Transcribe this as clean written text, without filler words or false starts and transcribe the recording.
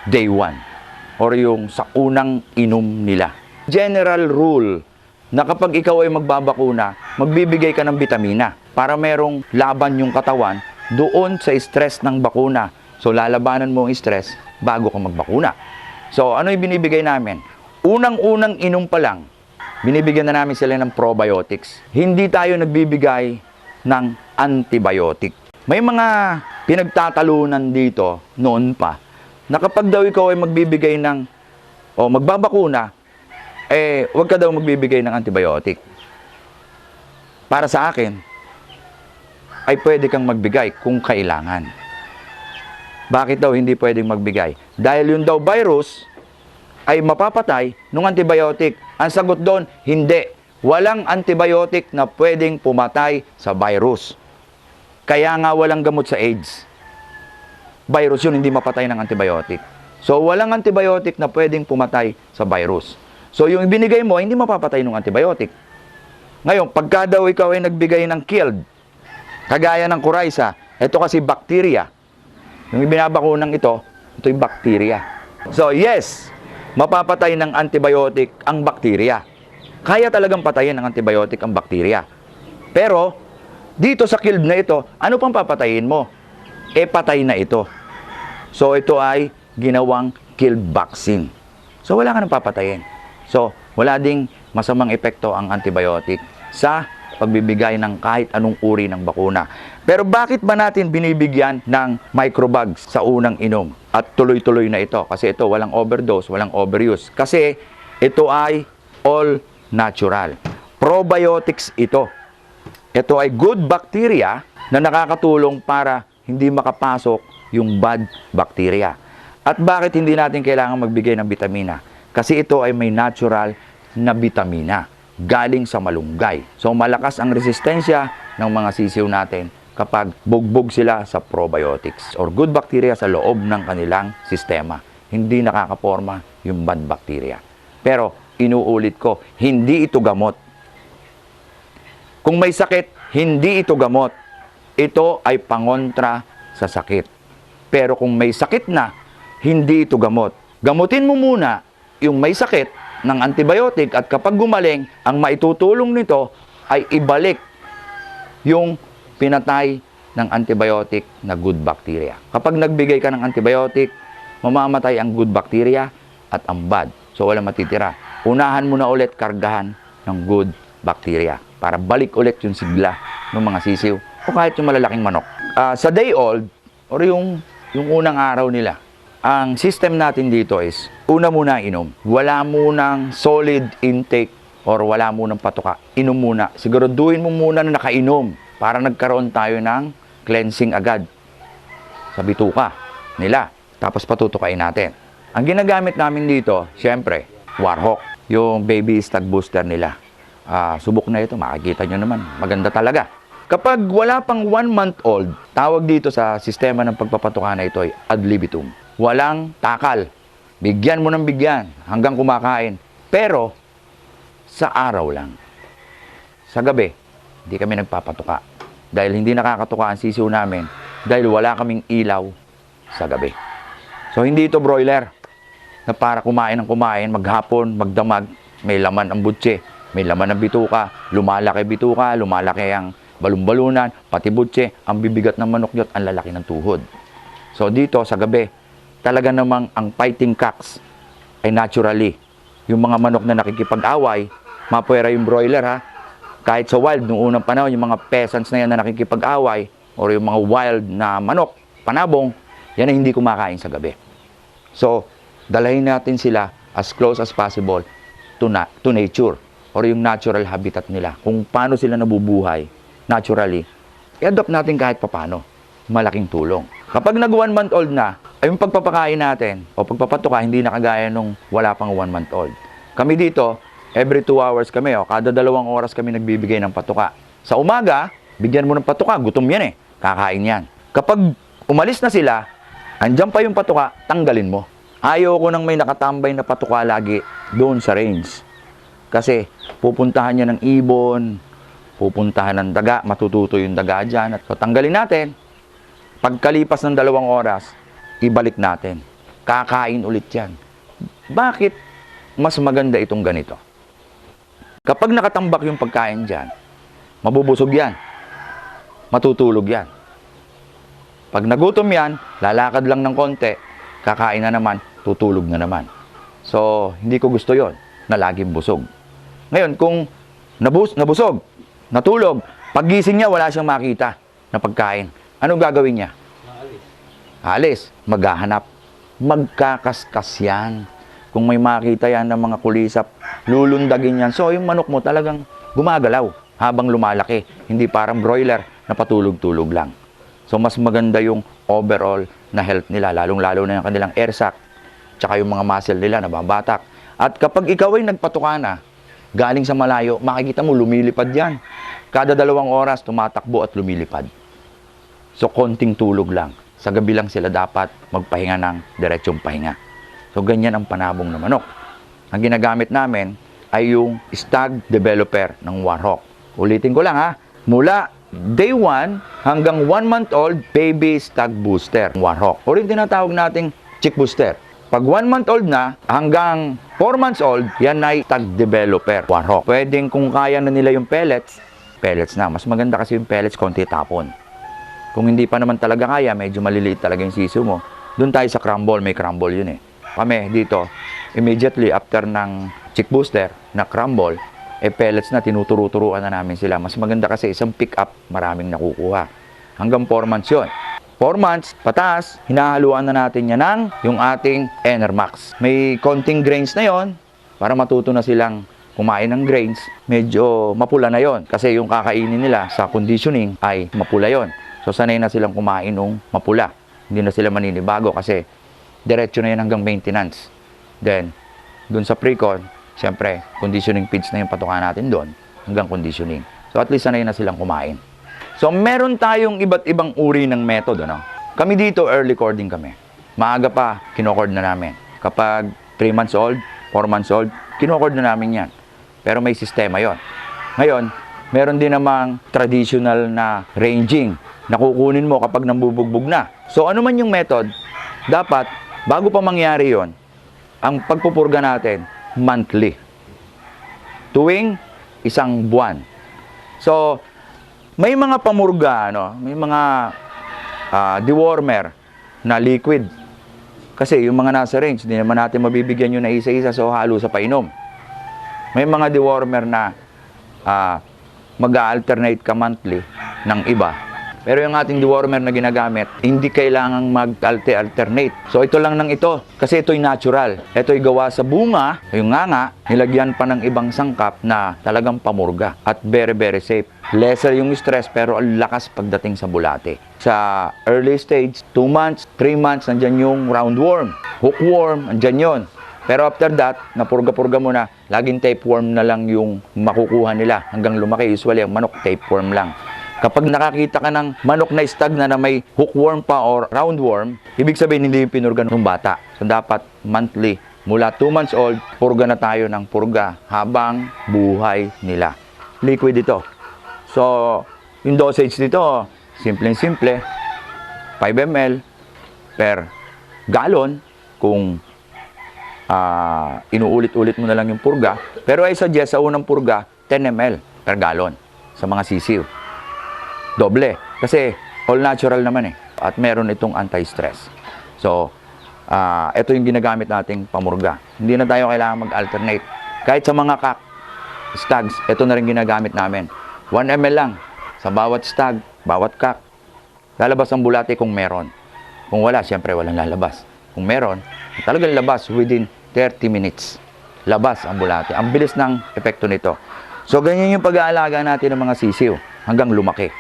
day 1 or yung sa unang inom nila. General rule na kapag ikaw ay magbabakuna, magbibigay ka ng bitamina para merong laban yung katawan doon sa stress ng bakuna. So lalabanan mo ang stress bago ka magbakuna. So ano yung binibigay namin? Unang-unang inom pa lang, binibigyan na namin sila ng probiotics. Hindi tayo nagbibigay ng antibiotic. May mga pinagtatalunan dito noon pa na kapag daw ikaw ay magbibigay ng o magbabakuna, huwag ka daw magbibigay ng antibiotic. Para sa akin, ay pwede kang magbigay kung kailangan. Bakit daw hindi pwedeng magbigay? Dahil yun daw virus ay mapapatay ng antibiotic. Ang sagot doon, hindi. Walang antibiotic na pwedeng pumatay sa virus. Kaya nga walang gamot sa AIDS. Virus yun, hindi mapatay ng antibiotic. So walang antibiotic na pwedeng pumatay sa virus. So yung ibinigay mo, hindi mapapatay ng antibiotic. Ngayon, pagka daw ikaw ay nagbigay ng killed, kagaya ng coryza, ito kasi bacteria. Yung ibinabakunang ito yung bacteria. So yes, mapapatay ng antibiotic ang bacteria. Kaya talagang patayin ng antibiotic ang bacteria. Pero, dito sa killed na ito, ano pang papatayin mo? Patay na ito. So ito ay ginawang killed vaccine. So wala ka nang papatayin. So, wala ding masamang epekto ang antibiotic sa pagbibigay ng kahit anong uri ng bakuna. Pero bakit ba natin binibigyan ng microbugs sa unang inom? At tuloy-tuloy na ito. Kasi ito, walang overdose, walang overuse. Kasi ito ay all natural. Probiotics ito. Ito ay good bacteria na nakakatulong para hindi makapasok yung bad bacteria. At bakit hindi natin kailangan magbigay ng bitamina? Kasi ito ay may natural na bitamina galing sa malunggay. So malakas ang resistensya ng mga sisiw natin kapag bugbog sila sa probiotics or good bacteria sa loob ng kanilang sistema. Hindi nakakaporma yung bad bacteria. Pero inuulit ko, hindi ito gamot. Kung may sakit, hindi ito gamot. Ito ay pangontra sa sakit. Pero kung may sakit na, hindi ito gamot. Gamutin mo muna yung may sakit ng antibiotic at kapag gumaling, ang maitutulong nito ay ibalik yung pinatay ng antibiotic na good bacteria. Kapag nagbigay ka ng antibiotic, mamamatay ang good bacteria at ang bad. So wala matitira. Unahan mo na ulit kargahan ng good bacteria para balik ulit yung sigla ng mga sisiw o kahit yung malalaking manok. Sa day old or yung unang araw nila, ang system natin dito is, una muna inom. Wala munang solid intake or wala munang patuka. Inom muna. Siguraduhin mo muna na nakainom para nagkaroon tayo ng cleansing agad sa bituka nila. Tapos patutukain natin. Ang ginagamit namin dito, syempre, Warhawk. Yung baby stag booster nila. Subok na ito. Makikita nyo naman. Maganda talaga. Kapag wala pang 1 month old, tawag dito sa sistema ng pagpapatuka na ito ay ad libitum. Walang takal. Bigyan mo ng bigyan hanggang kumakain. Pero, sa araw lang. Sa gabi, hindi kami nagpapatuka. Dahil hindi nakakatuka ang sisiw namin. Dahil wala kaming ilaw sa gabi. So, hindi ito broiler. Na para kumain ng kumain, maghapon, magdamag, may laman ang butse, may laman ang bituka, lumalaki ang balumbalunan, pati butse, ang bibigat ng manok nyo at ang lalaki ng tuhod. So, dito sa gabi, talaga namang ang fighting cocks ay naturally. Yung mga manok na nakikipag-away, mapwera yung broiler ha. Kahit sa wild, noong unang panahon, yung mga peasants na yan na nakikipag-away, or yung mga wild na manok, panabong, yan ay hindi kumakain sa gabi. So, dalahin natin sila as close as possible to nature, or yung natural habitat nila. Kung paano sila nabubuhay, naturally, i-adopt natin kahit papano. Malaking tulong. Kapag nag 1 month old na, ay yung pagpapakain natin o pagpapatuka, hindi na kagaya nung wala pang 1 month old. Kami dito, every 2 hours kami, kada 2 oras kami nagbibigay ng patuka. Sa umaga, bigyan mo ng patuka, gutom yan kakain yan. Kapag umalis na sila, andyan pa yung patuka, tanggalin mo. Ayoko nang may nakatambay na patuka lagi doon sa range. Kasi pupuntahan niya ng ibon, pupuntahan ng daga, matututo yung daga dyan. At tanggalin natin. Pagkalipas ng 2 oras, ibalik natin. kakain ulit yan. Bakit mas maganda itong ganito? Kapag nakatambak yung pagkain dyan, mabubusog yan. Matutulog yan. Pag nagutom yan, lalakad lang ng konti, kakain na naman, tutulog na naman. So, hindi ko gusto yon na laging busog. Ngayon, kung nabusog, natulog, paggising niya, wala siyang makita na pagkain. Ano gagawin niya? Alis. Maghahanap. Magkakaskas yan. Kung may makita yan ng mga kulisap, lulundagin yan. So, yung manok mo talagang gumagalaw habang lumalaki. Hindi parang broiler na patulog-tulog lang. So, mas maganda yung overall na health nila, lalong-lalo na yung kanilang air sac, tsaka yung mga muscle nila nababatak. At kapag ikaw ay nagpatuka na, galing sa malayo, makikita mo lumilipad yan. Kada 2 oras, tumatakbo at lumilipad. So, konting tulog lang. Sa gabi lang sila dapat magpahinga ng diretsong pahinga. So, ganyan ang panabong na manok. Ang ginagamit namin ay yung stag developer ng Warhawk. Ulitin ko lang ha. Mula day 1 hanggang 1 month old, baby stag booster, Warhawk. O rin tinatawag nating chick booster. Pag 1 month old na, hanggang 4 months old, yan ay stag developer, Warhawk. Pwedeng kung kaya na nila yung pellets na. Mas maganda kasi yung pellets, konti tapon. Kung hindi pa naman talaga kaya, medyo maliliit talaga yung siso mo, doon tayo sa crumble, may crumble yun eh. Kami dito, immediately after ng chick booster na crumble, pellets na, tinuturo-turuan na namin sila. Mas maganda kasi isang pick up, maraming nakukuha. Hanggang 4 months yun. 4 months, pataas, hinahaluan na natin yan ng yung ating Enermax. May konting grains na yon para matuto na silang kumain ng grains. Medyo mapula na yon kasi yung kakainin nila sa conditioning ay mapula yon. So sanay na silang kumain ng mapula. Hindi na sila maninibago kasi diretso na yan hanggang maintenance. Then, dun sa pre-con, siyempre, conditioning feeds na yung patukan natin doon hanggang conditioning. So, at least sanay na silang kumain. So, meron tayong iba't ibang uri ng method, ano? Kami dito, early cording kami. Maaga pa, kinocord na namin. Kapag 3 months old, 4 months old, kinocord na namin yan. Pero may sistema yon. Ngayon, meron din namang traditional na ranging na kukunin mo kapag nambubugbog na. So, ano man yung method, dapat, bago pa mangyari yon, ang pagpupurga natin, monthly. Tuwing 1 buwan. So, may mga pamurga, no? May mga dewormer na liquid. Kasi yung mga nasa range, hindi naman natin mabibigyan yun na isa-isa, so halo sa painom. May mga dewormer na mag-alternate ka monthly ng iba. Pero yung ating dewormer na ginagamit, hindi kailangang mag-alternate. So ito lang ng ito, kasi ito'y natural. Ito'y gawa sa bunga, yung nganga, nilagyan pa ng ibang sangkap na talagang pamurga. At very, very safe. Lesser yung stress, pero ang lakas pagdating sa bulate. Sa early stage, 2 months, 3 months, nandyan yung roundworm. Hookworm, nandyan yon. Pero after that, napurga-purga mo na, laging tapeworm na lang yung makukuha nila. Hanggang lumaki, usually ang manok, tapeworm lang. Kapag nakakita ka ng manok na stag na may hookworm pa or roundworm, ibig sabihin hindi yung pinurga ng bata. So dapat monthly, mula 2 months old, purga na tayo ng purga habang buhay nila. Liquid ito. So, yung dosage nito, simple-simple, 5 ml per gallon kung inuulit-ulit mo na lang yung purga. Pero I suggest sa unang purga, 10 ml per gallon sa mga sisiw. Doble. Kasi all natural naman eh. At meron itong anti-stress. So, ito yung ginagamit nating pamurga. Hindi na tayo kailangan mag-alternate. Kahit sa mga stags, ito na rin ginagamit namin. 1 ml lang sa bawat stag, bawat kak. Lalabas ang bulate kung meron. Kung wala, siyempre walang lalabas. Kung meron, talagang labas within 30 minutes. Labas ang bulate. Ang bilis ng epekto nito. So, ganyan yung pag-aalaga natin ng mga sisiw hanggang lumaki.